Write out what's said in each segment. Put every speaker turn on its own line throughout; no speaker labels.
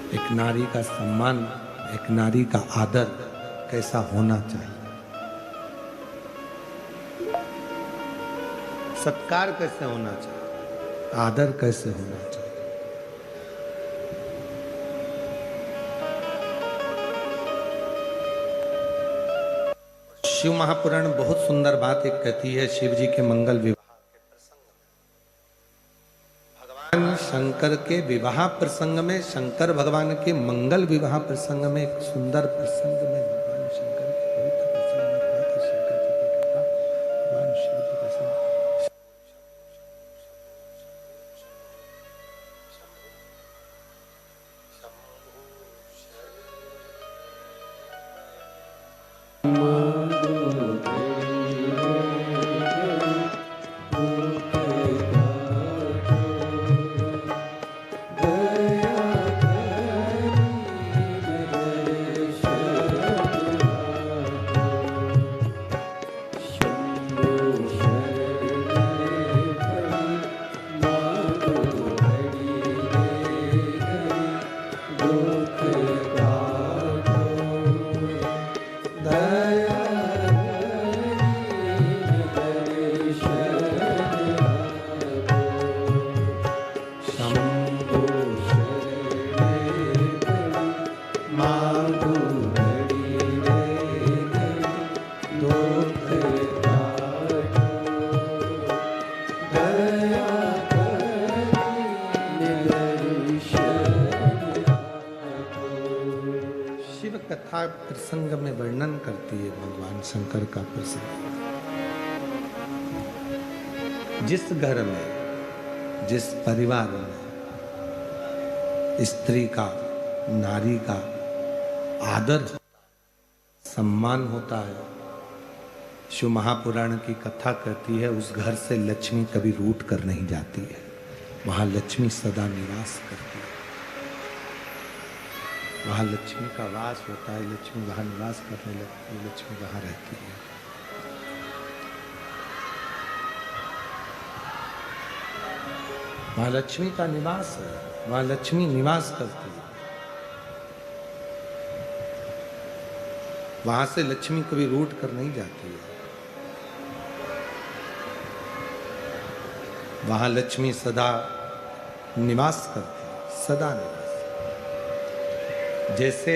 एक नारी का सम्मान, एक नारी का आदर कैसा होना चाहिए, सत्कार कैसे होना चाहिए, आदर कैसे होना चाहिए। शिव महापुराण बहुत सुंदर बात एक कहती है। शिव जी के मंगल विवाह के प्रसंग में, भगवान शंकर के विवाह प्रसंग में, शंकर भगवान के मंगल विवाह प्रसंग में, एक सुंदर प्रसंग में भगवान शंकर के पवित्र प्रसंग में माता शंकर जी की कृपा, भगवान शिव जी का संग। कथा प्रसंग में वर्णन करती है भगवान शंकर का प्रसंग। जिस घर में, जिस परिवार में स्त्री का, नारी का आदर, सम्मान होता है, शिव महापुराण की कथा कहती है उस घर से लक्ष्मी कभी रूठ कर नहीं जाती है। वहां लक्ष्मी सदा निवास करती है, वहां लक्ष्मी का वास होता है, लक्ष्मी वहां निवास करने लगती है, लक्ष्मी वहां रहती है। वहां लक्ष्मी का निवास है, वहां लक्ष्मी निवास करती है। वहां से लक्ष्मी कभी रूठ कर नहीं जाती है। वहां लक्ष्मी सदा निवास करती है, सदा निवास। जैसे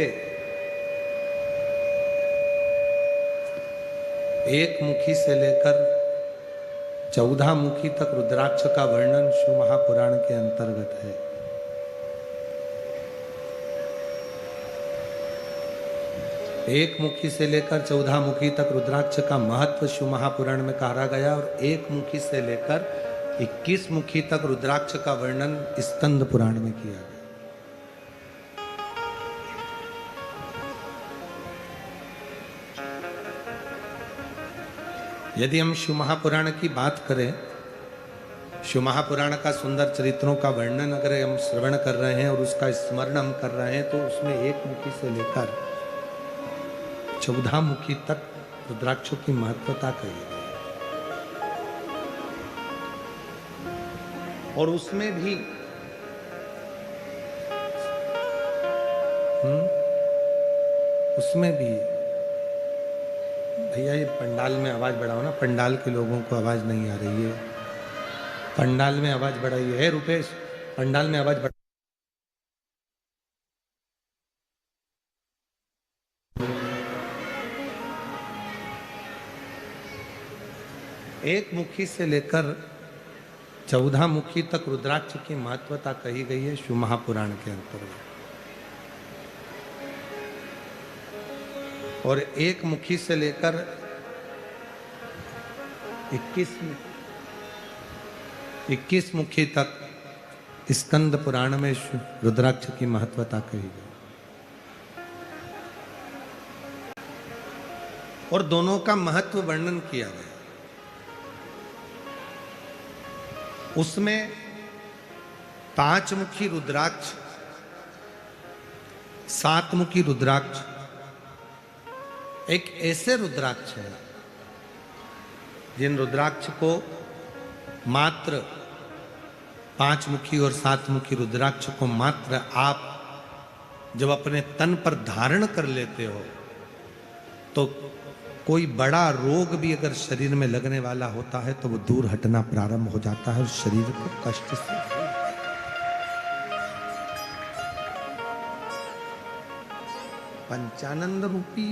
एक मुखी से लेकर 14 मुखी तक रुद्राक्ष का वर्णन शिव महापुराण के अंतर्गत है। एक मुखी से लेकर 14 मुखी तक रुद्राक्ष का महत्व शिव महापुराण में कहा गया और एक मुखी से लेकर 21 मुखी तक रुद्राक्ष का वर्णन स्कंद पुराण में किया गया। यदि हम शिव महापुराण की बात करें, शिव महापुराण का सुंदर चरित्रों का वर्णन अगर हम श्रवण कर रहे हैं और उसका स्मरण हम कर रहे हैं, तो उसमें एक मुखी से लेकर 14 मुखी तक रुद्राक्षों की महत्वता कही गई और उसमें भी भैया ये पंडाल में आवाज बढ़ाओ ना, पंडाल के लोगों को आवाज नहीं आ रही है। पंडाल में आवाज बढ़ाइए। है रुपेश, पंडाल में आवाज बढ़ा। एक मुखी से लेकर 14 मुखी तक रुद्राक्ष की महत्वता कही गई है शिव महापुराण के अंतर्गत। और एक मुखी से लेकर 21 मुखी तक स्कंद पुराण में रुद्राक्ष की महत्वता कही गई और दोनों का महत्व वर्णन किया गया। उसमें 5 मुखी रुद्राक्ष, 7 मुखी रुद्राक्ष एक ऐसे रुद्राक्ष है जिन रुद्राक्ष को मात्र 5 मुखी और 7 मुखी रुद्राक्ष को मात्र आप जब अपने तन पर धारण कर लेते हो तो कोई बड़ा रोग भी अगर शरीर में लगने वाला होता है तो वो दूर हटना प्रारंभ हो जाता है और शरीर को कष्ट से। पंचानंद रूपी